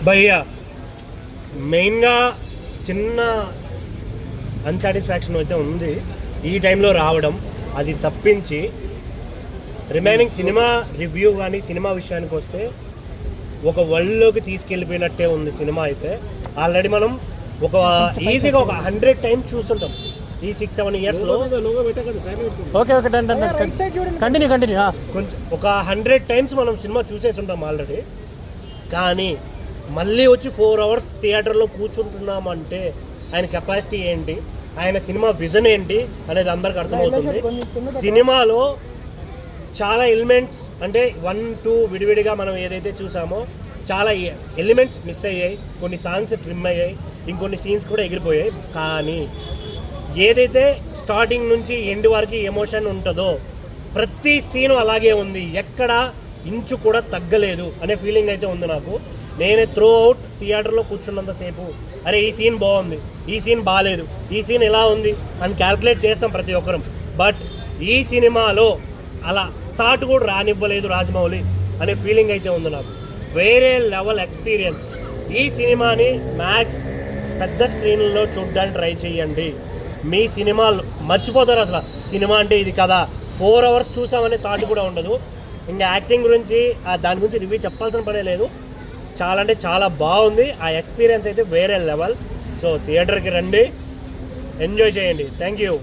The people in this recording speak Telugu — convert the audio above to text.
భయ్యా మెయిన్గా చిన్న అన్సాటిస్ఫాక్షన్ అయితే ఉంది ఈ టైంలో రావడం. అది తప్పించి రిమైనింగ్ సినిమా రివ్యూ కానీ సినిమా విషయానికి వస్తే ఒక వరల్డ్లోకి తీసుకెళ్ళిపోయినట్టే ఉంది సినిమా అయితే. ఆల్రెడీ మనం ఒక ఈజీగా ఒక 100 టైమ్స్ చూస్తుంటాం ఈ 6-7 ఇయర్స్లో. ఓకే ఓకే కంటిన్యూ కొంచెం ఒక 100 టైమ్స్ మనం సినిమా చూసేసి ఉంటాం ఆల్రెడీ. కానీ మళ్ళీ వచ్చి 4 అవర్స్ థియేటర్లో కూర్చుంటున్నామంటే ఆయన కెపాసిటీ ఏంటి, ఆయన సినిమా విజన్ ఏంటి అనేది అందరికి అర్థమవుతుంది. సినిమాలో చాలా ఎలిమెంట్స్ అంటే 1-2 విడివిడిగా మనం ఏదైతే చూసామో చాలా ఎలిమెంట్స్ మిస్ అయ్యాయి, కొన్ని సాంగ్స్ ట్రిమ్ అయ్యాయి, ఇంకొన్ని సీన్స్ కూడా ఎగిరిపోయాయి. కానీ ఏదైతే స్టార్టింగ్ నుంచి ఎండ్ వరకు ఎమోషన్ ఉంటుందో ప్రతి సీను అలాగే ఉంది, ఎక్కడ ఇంచు కూడా తగ్గలేదు అనే ఫీలింగ్ అయితే ఉంది నాకు. నేనే త్రూ అవుట్ థియేటర్లో కూర్చున్నంతసేపు అరే ఈ సీన్ బాగుంది, ఈ సీన్ బాగాలేదు, ఈ సీన్ ఎలా ఉంది అని క్యాల్కులేట్ చేస్తాం ప్రతి ఒక్కరం. బట్ ఈ సినిమాలో అలా థాట్ కూడా రానివ్వలేదు రాజమౌళి అనే ఫీలింగ్ అయితే ఉంది నాకు. వేరే లెవెల్ ఎక్స్పీరియన్స్. ఈ సినిమాని మ్యాక్స్ పెద్ద స్క్రీన్లో చూడడానికి ట్రై చేయండి. మీ సినిమాలు మర్చిపోతారు అసలు సినిమా అంటే ఇది కదా. 4 అవర్స్ చూసామనే థాట్ కూడా ఉండదు. ఇంకా యాక్టింగ్ గురించి దాని గురించి రివ్యూ చెప్పాల్సిన పనే లేదు. చాలా అంటే చాలా బాగుంది. ఆ ఎక్స్పీరియన్స్ అయితే వేరే లెవెల్. సో థియేటర్కి రండి, ఎంజాయ్ చేయండి. Thank you.